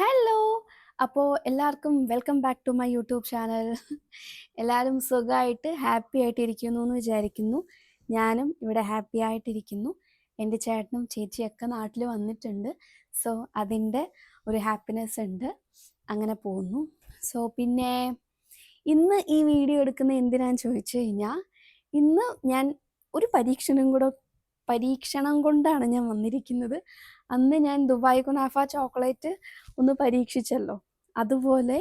Hello! അപ്പോൾ എല്ലാവർക്കും welcome back to my YouTube channel. എല്ലാവരും സുഖമായിട്ട് ഹാപ്പി ആയിട്ടിരിക്കുന്നു എന്ന് വിചാരിക്കുന്നു. ഞാനും ഇവിടെ ഹാപ്പി ആയിട്ടിരിക്കുന്നു. എൻ്റെ ചേട്ടനും ചേച്ചിയൊക്കെ നാട്ടിൽ വന്നിട്ടുണ്ട്. സോ അതിൻ്റെ ഒരു ഹാപ്പിനെസ് ഉണ്ട്. അങ്ങനെ പോകുന്നു. സോ പിന്നെ ഇന്ന് ഈ വീഡിയോ എടുക്കുന്ന എന്തിനാന്ന് ചോദിച്ചു കഴിഞ്ഞാൽ, ഇന്ന് ഞാൻ ഒരു പരീക്ഷണം കൊണ്ടാണ് ഞാൻ വന്നിരിക്കുന്നത്. അന്ന് ഞാൻ ദുബായ് കുനാഫ ചോക്ലേറ്റ് ഒന്ന് പരീക്ഷിച്ചല്ലോ, അതുപോലെ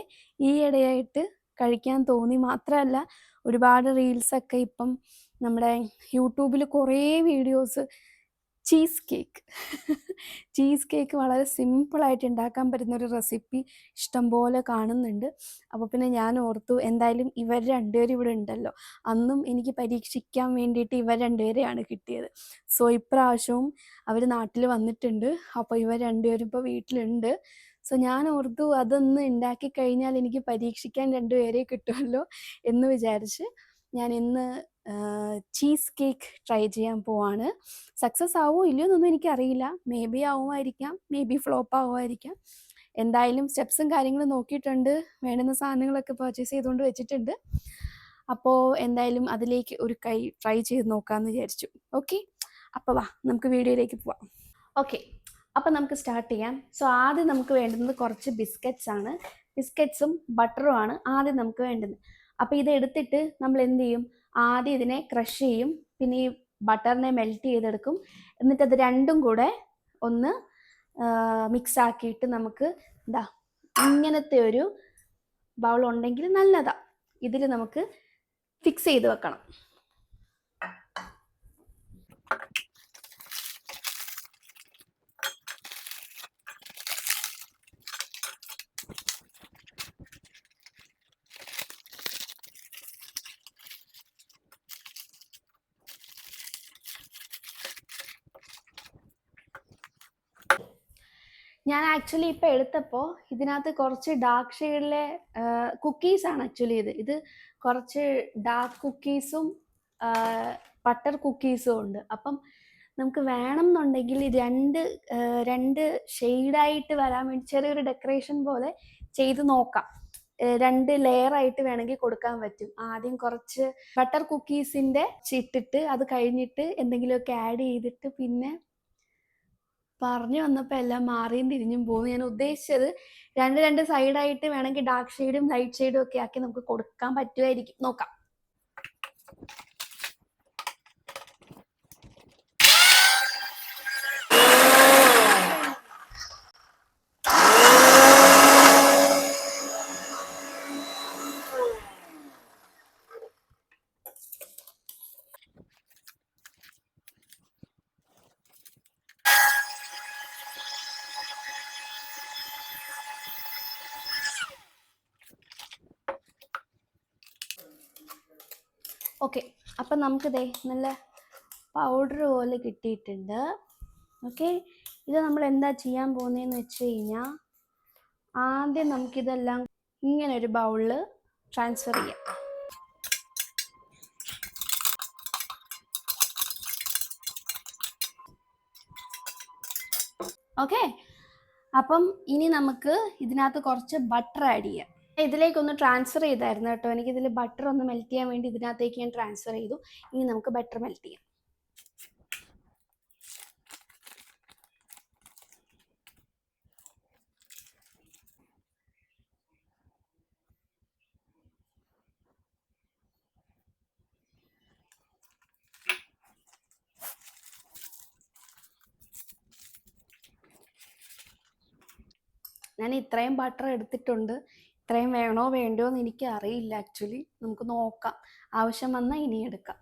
ഈയിടെയായിട്ട് കഴിക്കാൻ തോന്നി. മാത്രമല്ല, ഒരുപാട് റീൽസൊക്കെ ഇപ്പം നമ്മുടെ യൂട്യൂബിൽ കുറേ വീഡിയോസ് ചീസ് കേക്ക് വളരെ സിമ്പിളായിട്ട് ഉണ്ടാക്കാൻ പറ്റുന്നൊരു റെസിപ്പി ഇഷ്ടംപോലെ കാണുന്നുണ്ട്. അപ്പോൾ പിന്നെ ഞാൻ ഓർത്തു, എന്തായാലും ഇവർ രണ്ടുപേരും ഇവിടെ ഉണ്ടല്ലോ, അന്നും എനിക്ക് പരീക്ഷിക്കാൻ വേണ്ടിയിട്ട് ഇവർ രണ്ടുപേരെയാണ് കിട്ടിയത്. സോ ഇപ്രാവശ്യവും അവർ നാട്ടിൽ വന്നിട്ടുണ്ട്. അപ്പോൾ ഇവർ രണ്ടുപേരും ഇപ്പോൾ വീട്ടിലുണ്ട്. സോ ഞാൻ ഓർത്തു, അതൊന്ന് ഉണ്ടാക്കി കഴിഞ്ഞാൽ എനിക്ക് പരീക്ഷിക്കാൻ രണ്ടുപേരെ കിട്ടുമല്ലോ എന്ന് വിചാരിച്ച് ഞാൻ ഇന്ന് ചീസ് കേക്ക് ട്രൈ ചെയ്യാൻ പോവാണ്. സക്സസ് ആവുമോ ഇല്ലയോ എന്നൊന്നും എനിക്കറിയില്ല. മേ ബി ആവുമായിരിക്കാം, മേ ബി ഫ്ലോപ്പ് ആവുമായിരിക്കാം. എന്തായാലും സ്റ്റെപ്സും കാര്യങ്ങളും നോക്കിയിട്ടുണ്ട്. വേണ്ടുന്ന സാധനങ്ങളൊക്കെ പർച്ചേസ് ചെയ്തുകൊണ്ട് വെച്ചിട്ടുണ്ട്. അപ്പോൾ എന്തായാലും അതിലേക്ക് ഒരു കൈ ട്രൈ ചെയ്ത് നോക്കാമെന്ന് വിചാരിച്ചു. ഓക്കെ, അപ്പോൾ വാ നമുക്ക് വീഡിയോയിലേക്ക് പോവാം. ഓക്കെ, അപ്പം നമുക്ക് സ്റ്റാർട്ട് ചെയ്യാം. സോ ആദ്യം നമുക്ക് വേണ്ടുന്നത് കുറച്ച് ബിസ്ക്കറ്റ്സ് ആണ്. ബിസ്ക്കറ്റ്സും ബട്ടറും ആണ് ആദ്യം നമുക്ക് വേണ്ടുന്നത്. അപ്പോൾ ഇത് എടുത്തിട്ട് നമ്മൾ എന്ത് ചെയ്യും, ആദ്യം ഇതിനെ ക്രഷ് ചെയ്യും, പിന്നെ ഈ ബട്ടറിനെ മെൽറ്റ് ചെയ്തെടുക്കും. എന്നിട്ട് അത് രണ്ടും കൂടെ ഒന്ന് മിക്സ് ആക്കിയിട്ട് നമുക്ക് ഇങ്ങനത്തെ ഒരു ബൗൾ ഉണ്ടെങ്കിൽ നല്ലതാ. ഇതിൽ നമുക്ക് ഫിക്സ് ചെയ്ത് വെക്കണം. ഞാൻ ആക്ച്വലി ഇപ്പോൾ എടുത്തപ്പോൾ ഇതിനകത്ത് കുറച്ച് ഡാർക്ക് ഷെയ്ഡിലെ കുക്കീസാണ് ആക്ച്വലി ഇത് കുറച്ച് ഡാർക്ക് കുക്കീസും ബട്ടർ കുക്കീസും ഉണ്ട്. അപ്പം നമുക്ക് വേണം എന്നുണ്ടെങ്കിൽ രണ്ട് ഷെയ്ഡായിട്ട് വരാൻ വേണ്ടി ചെറിയൊരു ഡെക്കറേഷൻ പോലെ ചെയ്ത് നോക്കാം. രണ്ട് ലെയർ ആയിട്ട് വേണമെങ്കിൽ കൊടുക്കാൻ പറ്റും. ആദ്യം കുറച്ച് ബട്ടർ കുക്കീസിൻ്റെ ഇട്ടിട്ട് അത് കഴിഞ്ഞിട്ട് എന്തെങ്കിലുമൊക്കെ ആഡ് ചെയ്തിട്ട് പിന്നെ പറഞ്ഞു വന്നപ്പോൾ എല്ലാം മാറിയും തിരിഞ്ഞും പോകുന്നു. ഞാൻ ഉദ്ദേശിച്ചത് രണ്ട് സൈഡായിട്ട് വേണമെങ്കിൽ ഡാർക്ക് ഷെയ്ഡും ലൈറ്റ് ഷെയ്ഡും ഒക്കെ ആക്കി നമുക്ക് കൊടുക്കാൻ പറ്റുമായിരിക്കും. നോക്കാം. ഓക്കെ, അപ്പം നമുക്കിതേ നല്ല പൗഡർ പോലെ കിട്ടിയിട്ടുണ്ട്. ഓക്കെ, ഇത് നമ്മൾ എന്താ ചെയ്യാൻ പോകുന്നതെന്ന് വെച്ച് കഴിഞ്ഞാൽ, ആദ്യം നമുക്കിതെല്ലാം ഇങ്ങനെ ഒരു ബൗളിൽ ട്രാൻസ്ഫർ ചെയ്യാം. ഓക്കെ, അപ്പം ഇനി നമുക്ക് ഇതിനകത്ത് കുറച്ച് ബട്ടർ ആഡ് ചെയ്യാം. ഇതിലേക്കൊന്ന് ട്രാൻസ്ഫർ ചെയ്തായിരുന്നു കേട്ടോ. എനിക്കിതിൽ ബട്ടർ ഒന്ന് മെൽറ്റ് ചെയ്യാൻ വേണ്ടി ഇതിനകത്തേക്ക് ഞാൻ ട്രാൻസ്ഫർ ചെയ്തു. ഇനി നമുക്ക് ബട്ടർ മെൽറ്റ് ചെയ്യാം. ഞാൻ ഇത്രയും ബട്ടർ എടുത്തിട്ടുണ്ട്. ഇത്രയും വേണോ വേണ്ടയോ എന്ന് എനിക്ക് അറിയില്ല ആക്ച്വലി. നമുക്ക് നോക്കാം, ആവശ്യം വന്നാൽ ഇനി എടുക്കാം.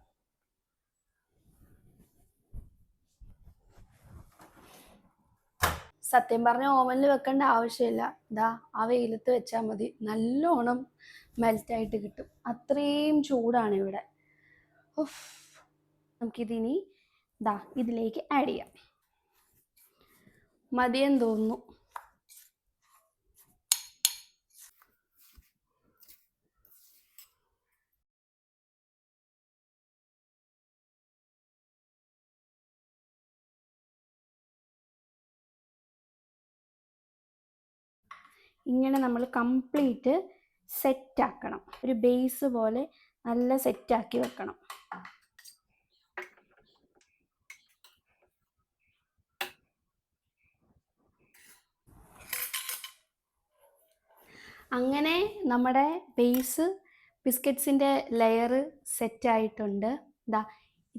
സത്യം പറഞ്ഞ ഓവനിൽ വെക്കേണ്ട ആവശ്യമില്ല. ആ വെയിലത്ത് വെച്ചാൽ മതി, നല്ലോണം മെൽറ്റായിട്ട് കിട്ടും. അത്രയും ചൂടാണ് ഇവിടെ. നമുക്കിതിനി ഇതിലേക്ക് ആഡ് ചെയ്യാം. മതിയെന്ന് തോന്നുന്നു. ഇങ്ങനെ നമ്മൾ കംപ്ലീറ്റ് സെറ്റാക്കണം. ഒരു ബേസ് പോലെ നല്ല സെറ്റാക്കി വെക്കണം. അങ്ങനെ നമ്മുടെ ബേസ് ബിസ്ക്കറ്റ്സിൻ്റെ ലെയർ സെറ്റായിട്ടുണ്ട്. ഇതാ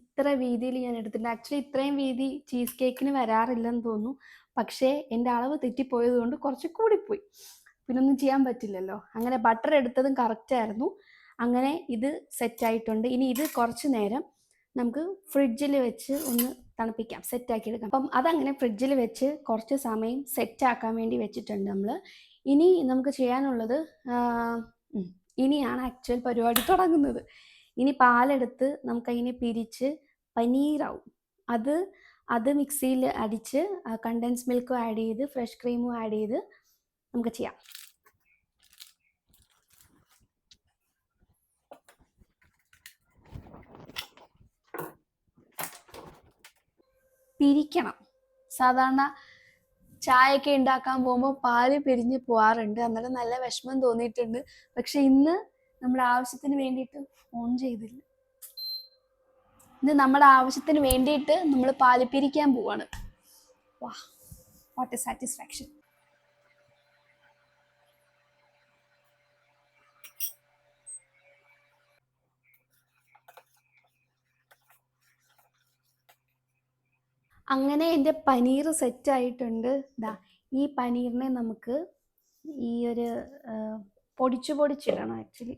ഇത്ര വീതിയിൽ ഞാൻ എടുത്തിട്ടുണ്ട്. ആക്ച്വലി ഇത്രയും വീതി ചീസ് കേക്കിന് വരാറില്ലെന്ന് തോന്നുന്നു. പക്ഷേ എൻ്റെ അളവ് തെറ്റിപ്പോയത് കൊണ്ട് കുറച്ച് കൂടിപ്പോയി. പിന്നെ ഒന്നും ചെയ്യാൻ പറ്റില്ലല്ലോ. അങ്ങനെ ബട്ടർ എടുത്തതും കറക്റ്റായിരുന്നു. അങ്ങനെ ഇത് സെറ്റായിട്ടുണ്ട്. ഇനി ഇത് കുറച്ച് നേരം നമുക്ക് ഫ്രിഡ്ജിൽ വെച്ച് ഒന്ന് തണുപ്പിക്കാം, സെറ്റാക്കി എടുക്കാം. അപ്പം അതങ്ങനെ ഫ്രിഡ്ജിൽ വെച്ച് കുറച്ച് സമയം സെറ്റാക്കാൻ വേണ്ടി വെച്ചിട്ടുണ്ട് നമ്മൾ. ഇനി നമുക്ക് ചെയ്യാനുള്ളത് ഇനിയാണ് ആക്ച്വൽ പരിപാടി തുടങ്ങുന്നത്. ഇനി പാലെടുത്ത് നമുക്കതിനെ പിരിച്ച് പനീറാവും. അത് മിക്സിയിൽ അടിച്ച് കണ്ടൻസ് മിൽക്കും ആഡ് ചെയ്ത് ഫ്രഷ് ക്രീമും ആഡ് ചെയ്ത് നമുക്ക് ചെയ്യാം. പിരിക്കണം. സാധാരണ ചായയൊക്കെ ഉണ്ടാക്കാൻ പോകുമ്പോൾ പാല് പിരിഞ്ഞ് പോവാറുണ്ട്. അന്നേരം നല്ല വിഷമം തോന്നിയിട്ടുണ്ട്. പക്ഷെ ഇന്ന് നമ്മുടെ ആവശ്യത്തിന് വേണ്ടിയിട്ട് ഓൺ ചെയ്തില്ല. ഇത് നമ്മുടെ ആവശ്യത്തിന് വേണ്ടിയിട്ട് നമ്മൾ പാല് പിരിക്കാൻ പോവാണ്. വാ, വാട്ട് എ സാറ്റിസ്ഫാക്ഷൻ. അങ്ങനെ എൻ്റെ പനീർ സെറ്റായിട്ടുണ്ട്. ദാ ഈ പനീറിനെ നമുക്ക് ഈ ഒരു പൊടിച്ചിടണം. ആക്ച്വലി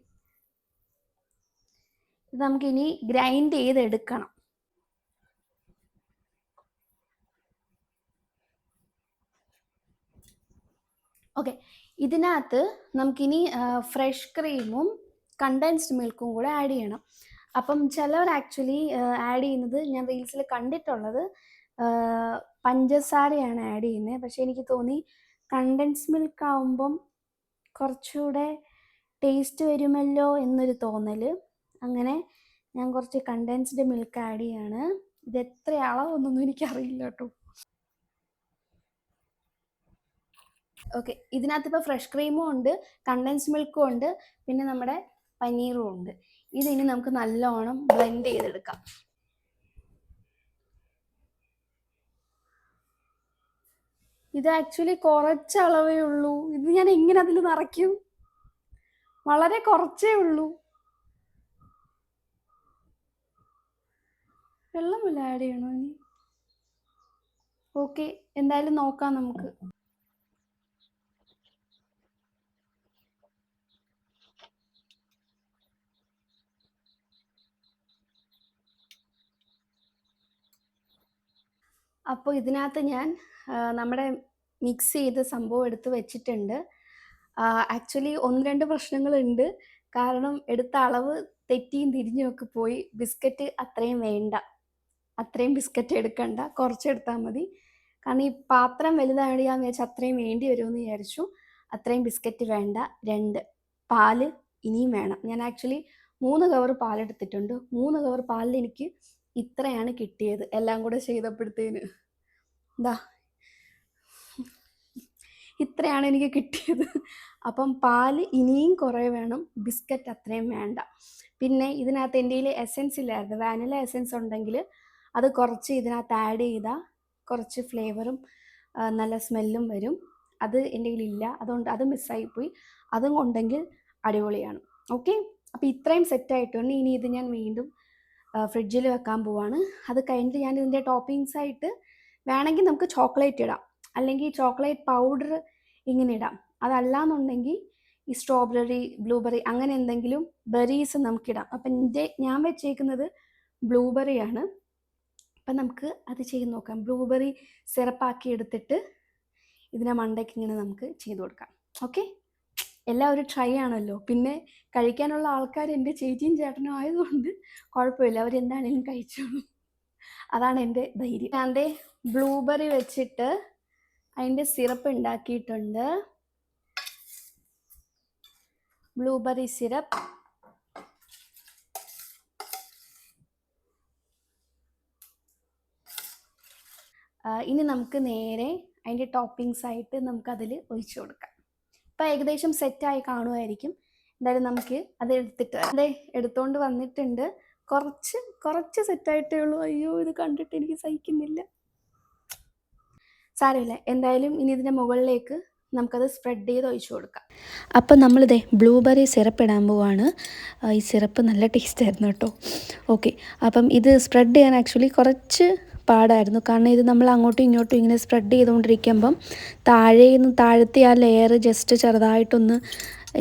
ഇത് നമുക്കിനി ഗ്രൈൻഡ് ചെയ്തെടുക്കണം. ഓക്കെ, ഇതിനകത്ത് നമുക്കിനി ഫ്രഷ് ക്രീമും കണ്ടൻസ്ഡ് മിൽക്കും കൂടെ ആഡ് ചെയ്യണം. അപ്പം ചിലവർ ആക്ച്വലി ആഡ് ചെയ്യുന്നത് ഞാൻ റീൽസിൽ കണ്ടിട്ടുള്ളത് പഞ്ചസാരയാണ് ആഡ് ചെയ്യുന്നത്. പക്ഷെ എനിക്ക് തോന്നി കണ്ടൻസ് മിൽക്ക് ആവുമ്പം കുറച്ചുകൂടെ ടേസ്റ്റ് വരുമല്ലോ എന്നൊരു തോന്നൽ. അങ്ങനെ ഞാൻ കുറച്ച് കണ്ടൻസ്ഡ് മിൽക്ക് ആഡ് ചെയ്യാണ്. ഇത് എത്ര അളവൊന്നും എനിക്കറിയില്ല കേട്ടോ. ഓക്കെ, ഇതിനകത്ത് ഇപ്പോൾ ഫ്രഷ് ക്രീമും ഉണ്ട്, കണ്ടൻസ് മിൽക്കും ഉണ്ട്, പിന്നെ നമ്മുടെ പനീറും ഉണ്ട്. ഇതിനി നമുക്ക് നല്ലോണം ബ്ലെൻഡ് ചെയ്തെടുക്കാം. ഇത് ആക്ച്വലി കുറച്ച് അളവേ ഉള്ളൂ. ഇത് ഞാൻ എങ്ങനെ അതിൽ നിറയ്ക്കും? വളരെ കുറച്ചേ ഉള്ളൂ. വെള്ളമില്ല ആഡ് ചെയ്യണോ ഇനി? ഓക്കെ, എന്തായാലും നോക്കാം നമുക്ക്. അപ്പോൾ ഇതിനകത്ത് ഞാൻ നമ്മുടെ മിക്സ് ചെയ്ത സംഭവം എടുത്ത് വെച്ചിട്ടുണ്ട്. ആക്ച്വലി 1-2 പ്രശ്നങ്ങളുണ്ട്. കാരണം എടുത്ത അളവ് തെറ്റിയും തിരിഞ്ഞും ഒക്കെ പോയി. ബിസ്ക്കറ്റ് അത്രയും വേണ്ട, അത്രയും ബിസ്ക്കറ്റ് എടുക്കണ്ട, കുറച്ചെടുത്താൽ മതി. കാരണം ഈ പാത്രം വലുതായത് ഞാൻ വിചാരിച്ചു അത്രയും വേണ്ടി വരുമെന്ന് വിചാരിച്ചു. അത്രയും ബിസ്ക്കറ്റ് വേണ്ട. 2 പാല് ഇനിയും വേണം. ഞാൻ ആക്ച്വലി 3 കവർ പാലെടുത്തിട്ടുണ്ട്. 3 കവർ പാലിൽ എനിക്ക് ഇത്രയാണ് കിട്ടിയത് എല്ലാം കൂടെ ചെയ്തപ്പോഴത്തേന്. എന്താ ഇത്രയാണ് എനിക്ക് കിട്ടിയത്. അപ്പം പാല് ഇനിയും കുറേ വേണം, ബിസ്ക്കറ്റ് അത്രയും വേണ്ട. പിന്നെ ഇതിനകത്ത് എൻ്റെ കയ്യിൽ എസെൻസ് ഇല്ലായിരുന്നു. വാനില എസെൻസ് ഉണ്ടെങ്കിൽ അത് കുറച്ച് ഇതിനകത്ത് ആഡ് ചെയ്താൽ കുറച്ച് ഫ്ലേവറും നല്ല സ്മെല്ലും വരും. അത് എൻ്റെ കയ്യിലില്ല, അതുകൊണ്ട് അത് മിസ്സായിപ്പോയി. അതും ഉണ്ടെങ്കിൽ അടിപൊളിയാണ്. ഓക്കെ, അപ്പോൾ ഇത്രയും സെറ്റായിട്ടുണ്ട്. ഇനി ഇത് ഞാൻ വീണ്ടും ഫ്രിഡ്ജിൽ വെക്കാൻ പോവാണ്. അത് കഴിഞ്ഞിട്ട് ഞാൻ ഇതിൻ്റെ ടോപ്പിങ്സ് ആയിട്ട് വേണമെങ്കിൽ നമുക്ക് ചോക്ലേറ്റ് ഇടാം, അല്ലെങ്കിൽ ചോക്ലേറ്റ് പൗഡർ ഇങ്ങനെ ഇടാം. അതല്ലാന്നുണ്ടെങ്കിൽ ഈ സ്ട്രോബെറി, ബ്ലൂബെറി അങ്ങനെ എന്തെങ്കിലും ബെറീസ് നമുക്കിടാം. അപ്പം ഞാൻ വെച്ചേക്കുന്നത് ബ്ലൂബെറിയാണ്. അപ്പം നമുക്ക് അത് ചെയ്ത് നോക്കാം. ബ്ലൂബെറി സിറപ്പാക്കി എടുത്തിട്ട് ഇതിനെ മണ്ടയ്ക്ക് ഇങ്ങനെ നമുക്ക് ചെയ്ത് കൊടുക്കാം. ഓക്കെ, എല്ലാം ഒരു ട്രൈ ആണല്ലോ. പിന്നെ കഴിക്കാനുള്ള ആൾക്കാർ എൻ്റെ ചേച്ചിയും ചേട്ടനും ആയതുകൊണ്ട് കുഴപ്പമില്ല, അവരെന്താണേലും കഴിച്ചോളും. അതാണ് എൻ്റെ ധൈര്യം. ഞാൻ ബ്ലൂബെറി വെച്ചിട്ട് അതിൻ്റെ സിറപ്പ് ഉണ്ടാക്കിയിട്ടുണ്ട്. ബ്ലൂബെറി സിറപ്പ് ഇനി നമുക്ക് നേരെ അതിൻ്റെ ടോപ്പിങ്സ് ആയിട്ട് നമുക്കതിൽ ഒഴിച്ചു കൊടുക്കാം. ഇപ്പം ഏകദേശം സെറ്റായി കാണുമായിരിക്കും. എന്തായാലും നമുക്ക് അത് എടുത്തിട്ട് അതെ എടുത്തോണ്ട് വന്നിട്ടുണ്ട്. കുറച്ച് സെറ്റായിട്ടേ ഉള്ളൂ. അയ്യോ ഇത് കണ്ടിട്ട് എനിക്ക് സഹിക്കുന്നില്ല. സാരമില്ല, എന്തായാലും ഇനി ഇതിൻ്റെ മുകളിലേക്ക് നമുക്കത് സ്പ്രെഡ് ചെയ്ത് ഒഴിച്ചു കൊടുക്കാം. അപ്പം നമ്മളിതേ ബ്ലൂബെറി സിറപ്പ് ഇടാൻ പോവാണ്. ഈ സിറപ്പ് നല്ല ടേസ്റ്റ് ആയിരുന്നു കേട്ടോ. ഓക്കെ, അപ്പം ഇത് സ്പ്രെഡ് ചെയ്യാൻ ആക്ച്വലി കുറച്ച് പാടായിരുന്നു. കാരണം ഇത് നമ്മൾ അങ്ങോട്ടും ഇങ്ങോട്ടും ഇങ്ങനെ സ്പ്രെഡ് ചെയ്തുകൊണ്ടിരിക്കുമ്പം താഴത്തെ ആ ലെയർ ജസ്റ്റ് ചെറുതായിട്ടൊന്ന്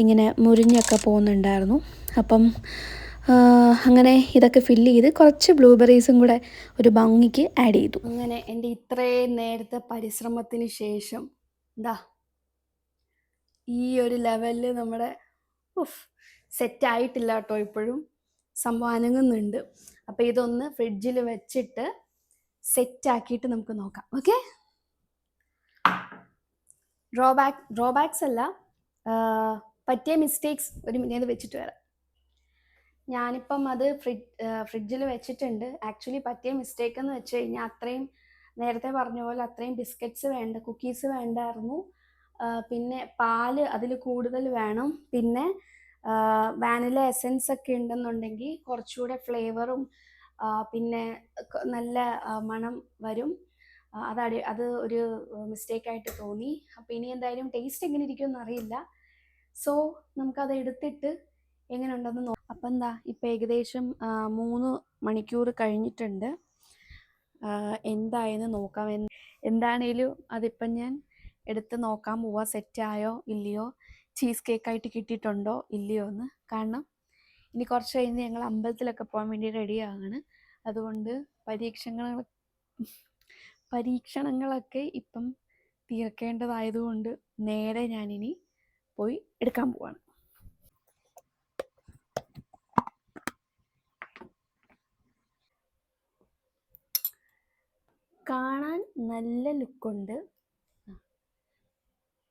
ഇങ്ങനെ മുരിഞ്ഞൊക്കെ പോകുന്നുണ്ടായിരുന്നു. അപ്പം അങ്ങനെ ഇതൊക്കെ ഫില്ല് ചെയ്ത് കുറച്ച് ബ്ലൂബെറീസും കൂടെ ഒരു ഭംഗിക്ക് ആഡ് ചെയ്തു. അങ്ങനെ എൻ്റെ ഇത്രയും നേരത്തെ പരിശ്രമത്തിന് ശേഷം എന്താ ഈ ഒരു ലെവലിൽ നമ്മുടെ സെറ്റായിട്ടില്ല കേട്ടോ. ഇപ്പോഴും സംഭവം അനങ്ങുന്നുണ്ട്. അപ്പോൾ ഇതൊന്ന് ഫ്രിഡ്ജിൽ വെച്ചിട്ട് സെറ്റാക്കിയിട്ട് നമുക്ക് നോക്കാം. ഓക്കെ, ഡ്രോബാക്സ് അല്ല, പറ്റിയ മിസ്റ്റേക്സ് ഒരു മിനിറ്റ് വെച്ചിട്ട് വരാം. ഞാനിപ്പം അത് ഫ്രിഡ്ജിൽ വെച്ചിട്ടുണ്ട്. ആക്ച്വലി പറ്റിയ മിസ്റ്റേക്ക് എന്ന് വെച്ച് കഴിഞ്ഞാൽ അത്രയും നേരത്തെ പറഞ്ഞ പോലെ അത്രയും കുക്കീസ് വേണ്ടായിരുന്നു. പിന്നെ പാല് അതിൽ കൂടുതൽ വേണം. പിന്നെ വാനില എസൻസ് ഒക്കെ ഉണ്ടെന്നുണ്ടെങ്കിൽ കുറച്ചുകൂടെ ഫ്ലേവറും പിന്നെ നല്ല മണം വരും. അത് ഒരു മിസ്റ്റേക്കായിട്ട് തോന്നി. അപ്പോൾ ഇനി എന്തായാലും ടേസ്റ്റ് എങ്ങനെ ഇരിക്കുമെന്ന് അറിയില്ല. സോ നമുക്കത് എടുത്തിട്ട് എങ്ങനെ ഉണ്ടെന്ന് നോക്കാം. അപ്പം എന്താ ഇപ്പം ഏകദേശം 3 മണിക്കൂർ കഴിഞ്ഞിട്ടുണ്ട്. എന്തായെന്ന് നോക്കാം. എന്താണേലും അതിപ്പം ഞാൻ എടുത്ത് നോക്കാൻ പോവാ, സെറ്റായോ ഇല്ലയോ, ചീസ് കേക്കായിട്ട് കിട്ടിയിട്ടുണ്ടോ ഇല്ലയോ എന്ന്. കാരണം ഇനി കുറച്ച് കഴിഞ്ഞ് ഞങ്ങൾ അമ്പലത്തിലൊക്കെ പോകാൻ വേണ്ടി റെഡിയാകാണ്. അതുകൊണ്ട് പരീക്ഷണങ്ങളൊക്കെ ഇപ്പം തീർക്കേണ്ടതായതുകൊണ്ട് നേരെ ഞാനിനി പോയി എടുക്കാൻ പോവാണ്. കാണാൻ നല്ല ലുക്കുണ്ട്.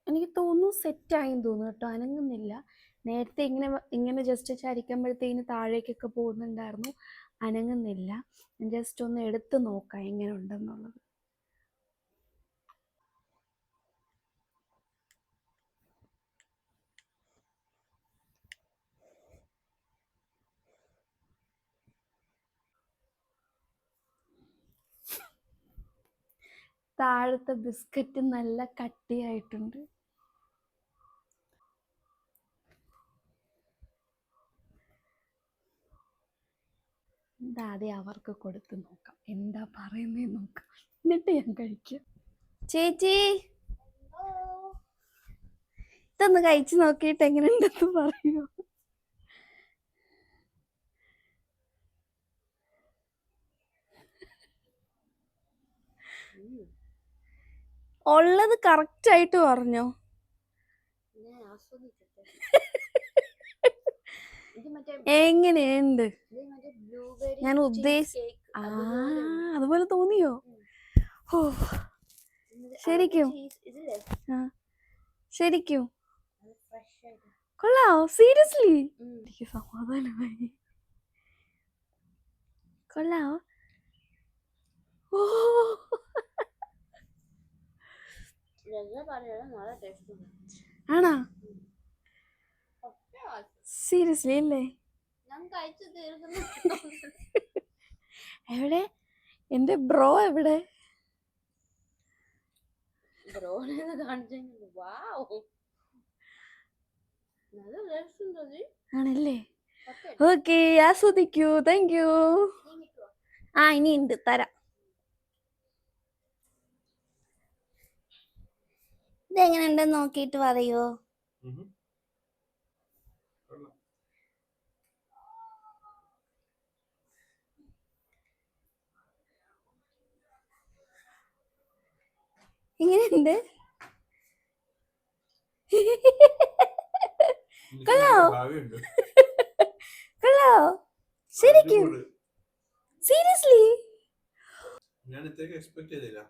എനിക്ക് തോന്നുന്നു സെറ്റായെന്ന് തോന്നുന്നു കേട്ടോ. അനങ്ങുന്നില്ല. നേരത്തെ ഇങ്ങനെ ജസ്റ്റ് ചരിക്കുമ്പോഴത്തേന് താഴേക്കൊക്കെ പോകുന്നുണ്ടായിരുന്നു. അനങ്ങുന്നില്ല. ജസ്റ്റ് ഒന്ന് എടുത്ത് നോക്കാം എങ്ങനെ ഉണ്ടെന്നുള്ളത്. താഴത്തെ ബിസ്ക്കറ്റ് നല്ല കട്ടിയായിട്ടുണ്ട്. ഇതാദ്യം അവർക്ക് കൊടുത്ത് നോക്കാം, എന്താ പറയുന്നതെന്ന് നോക്കാം, എന്നിട്ട് ഞാൻ കഴിക്കാം. ചേച്ചി ഇതൊന്ന് കഴിച്ചു നോക്കിയിട്ട് എങ്ങനെയുണ്ടെന്ന് പറയൂ. ഉള്ളത് കറക്റ്റ് ആയിട്ട് പറഞ്ഞോ. എങ്ങനെയുണ്ട്? ഞാൻ അതുപോലെ തോന്നിയോ? ഓ ശരിക്കും ശരിക്കും കൊള്ളാവോ? സീരിയസ്ലി എനിക്ക് സമാധാനമായി. കൊള്ളാവോ? ഓ ആണോ? സീരിയസ്ലി അല്ലേ? എവിടെ എന്റെ ബ്രോ? എവിടെ ആണല്ലേ? ഓക്കെ, ആസ്വദിക്കൂ. Thank you. ഇനി ഉണ്ട്, തരാം. ഇതെങ്ങനെയുണ്ടെന്ന് നോക്കിയിട്ട് പറയോ. എങ്ങനെയുണ്ട്? കൊള്ളാവോ? കൊള്ളാവോ? ശരിക്കും? സീരിയസ്ലി? ഞാൻ ഇത്രയൊക്കെ എക്സ്പെക്ട് ചെയ്തില്ല.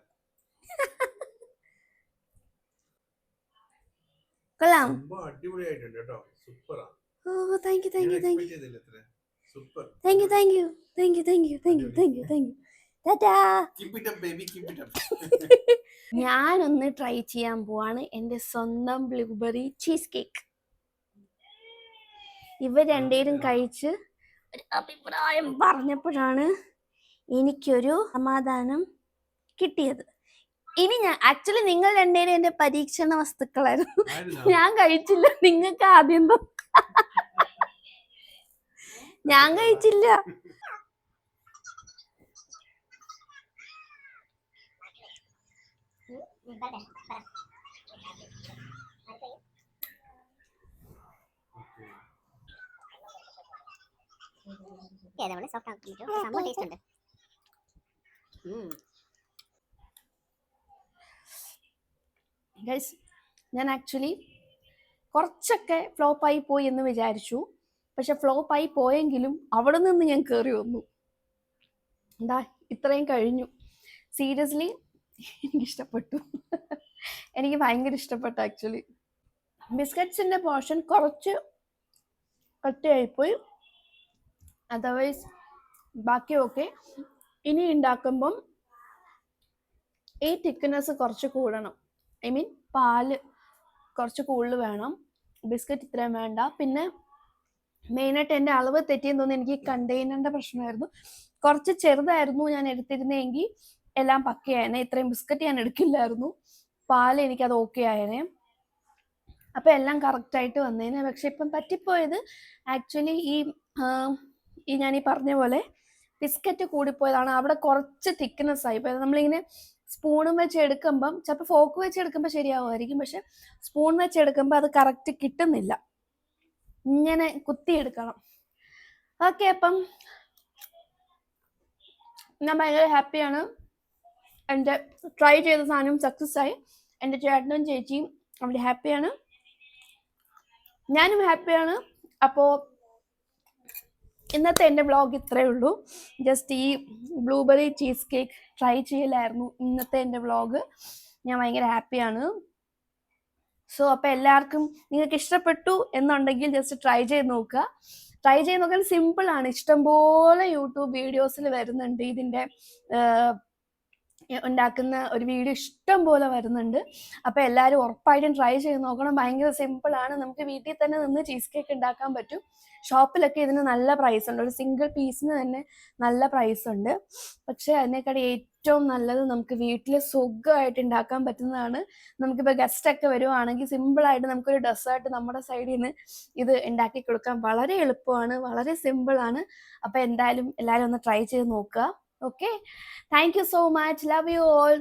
കൊള്ളാം. അടിപൊളിയായിട്ടുണ്ട് കേട്ടോ. സൂപ്പറാ. Oh thank you. Super. Thank you. ടാറ്റാ. Keep it up baby, keep it up. ഞാനൊന്ന് ട്രൈ ചെയ്യാൻ പോവാണ് എൻ്റെ സ്വന്തം ബ്ലൂബെറി ചീസ് കേക്ക്. ഇവർ രണ്ടുപേരും കഴിച്ച് ഒരു അഭിപ്രായം പറഞ്ഞപ്പോഴാണ് എനിക്കൊരു സമാധാനം കിട്ടിയത്. ഇനി ഞാൻ ആക്ച്വലി നിങ്ങൾ രണ്ടുപേരും എൻ്റെ പരീക്ഷണ വസ്തുക്കളായിരുന്നു. ഞാൻ കഴിച്ചില്ല, നിങ്ങൾക്ക് ആദ്യം ഞാൻ കഴിച്ചില്ല. ഞാൻ ആക്ച്വലി കുറച്ചൊക്കെ ഫ്ലോപ്പായി പോയി എന്ന് വിചാരിച്ചു. പക്ഷെ ഫ്ലോപ്പായി പോയെങ്കിലും അവിടെ നിന്ന് ഞാൻ കയറി വന്നു. എന്താ ഇത്രയും കഴിഞ്ഞു. സീരിയസ്ലി എനിക്കിഷ്ടപ്പെട്ടു. എനിക്ക് ഭയങ്കര ഇഷ്ടപ്പെട്ടു ആക്ച്വലി. ബിസ്ക്കറ്റ്സിൻ്റെ പോർഷൻ കുറച്ച് കട്ടിയായിപ്പോയി, അതർവൈസ് ബാക്കി ഓക്കെ. ഇനി ഉണ്ടാക്കുമ്പം ഈ തിക്നെസ് കുറച്ച് കൂടണം. ഐ മീൻ പാല് കുറച്ച് കൂടുതൽ വേണം, ബിസ്ക്കറ്റ് ഇത്രയും വേണ്ട. പിന്നെ മെയിനായിട്ട് എൻ്റെ അളവ് തെറ്റിയെന്ന് തോന്നുന്നു. എനിക്ക് കണ്ടെയ്നറിൻ്റെ പ്രശ്നമായിരുന്നു, കുറച്ച് ചെറുതായിരുന്നു ഞാൻ എടുത്തിരുന്നെങ്കിൽ എല്ലാം പക്കയായേനെ. ഇത്രയും ബിസ്ക്കറ്റ് ഞാൻ എടുക്കില്ലായിരുന്നു. പാല് എനിക്കത് ഓക്കെ ആയേനെ, അപ്പം എല്ലാം കറക്റ്റായിട്ട് വന്നേനെ. പക്ഷെ ഇപ്പം പറ്റിപ്പോയത് ആക്ച്വലി ഈ ഞാൻ ഈ പറഞ്ഞ പോലെ ബിസ്ക്കറ്റ് കൂടിപ്പോയതാണ്. അവിടെ കുറച്ച് തിക്നെസ് ആയി പോയത്. നമ്മളിങ്ങനെ സ്പൂണും വെച്ച് എടുക്കുമ്പം, ചിലപ്പോൾ ഫോക്ക് വെച്ച് എടുക്കുമ്പോൾ ശരിയാവുമായിരിക്കും, പക്ഷെ സ്പൂൺ വെച്ച് എടുക്കുമ്പോൾ അത് കറക്റ്റ് കിട്ടുന്നില്ല. ഇങ്ങനെ കുത്തിയെടുക്കണം. ഓക്കെ, അപ്പം ഞാൻ ഭയങ്കര ഹാപ്പിയാണ്. എൻ്റെ ട്രൈ ചെയ്ത സാധനം സക്സസ് ആയി. എൻ്റെ ചേട്ടനും ചേച്ചിയും അവർ ഹാപ്പിയാണ്, ഞാനും ഹാപ്പിയാണ്. അപ്പോൾ ഇന്നത്തെ എൻ്റെ വ്ളോഗ് ഇത്രയേ ഉള്ളൂ. ജസ്റ്റ് ഈ ബ്ലൂബെറി ചീസ് കേക്ക് ട്രൈ ചെയ്യലായിരുന്നു ഇന്നത്തെ എൻ്റെ വ്ളോഗ്. ഞാൻ ഭയങ്കര ഹാപ്പിയാണ്. സോ അപ്പോൾ എല്ലാവർക്കും നിങ്ങൾക്ക് ഇഷ്ടപ്പെട്ടു എന്നുണ്ടെങ്കിൽ ജസ്റ്റ് ട്രൈ ചെയ്ത് നോക്കുക. ട്രൈ ചെയ്ത് നോക്കാൻ സിമ്പിളാണ്. ഇഷ്ടംപോലെ യൂട്യൂബ് വീഡിയോസിൽ വരുന്നുണ്ട്. ഇതിൻ്റെ ഉണ്ടാക്കുന്ന ഒരു വീഡിയോ ഇഷ്ടം പോലെ വരുന്നുണ്ട്. അപ്പോൾ എല്ലാവരും ഉറപ്പായിട്ടും ട്രൈ ചെയ്ത് നോക്കണം. ഭയങ്കര സിമ്പിളാണ്. നമുക്ക് വീട്ടിൽ തന്നെ നിന്ന് ചീസ് കേക്ക് ഉണ്ടാക്കാൻ പറ്റും. ഷോപ്പിലൊക്കെ ഇതിന് നല്ല പ്രൈസ് ഉണ്ട്, ഒരു സിംഗിൾ പീസിന് തന്നെ നല്ല പ്രൈസ് ഉണ്ട്. പക്ഷേ അതിനേക്കാളും ഏറ്റവും നല്ലത് നമുക്ക് വീട്ടിൽ സുഖമായിട്ട് ഉണ്ടാക്കാൻ പറ്റുന്നതാണ്. നമുക്കിപ്പോൾ ഗസ്റ്റൊക്കെ വരുവാണെങ്കിൽ സിമ്പിളായിട്ട് നമുക്കൊരു ഡെസേർട്ട് നമ്മുടെ സൈഡിൽ നിന്ന് ഇത് ഉണ്ടാക്കി കൊടുക്കാൻ വളരെ എളുപ്പമാണ്, വളരെ സിമ്പിളാണ്. അപ്പോൾ എന്തായാലും എല്ലാവരും ഒന്ന് ട്രൈ ചെയ്ത് നോക്കുക. Okay, thank you so much. Love you all.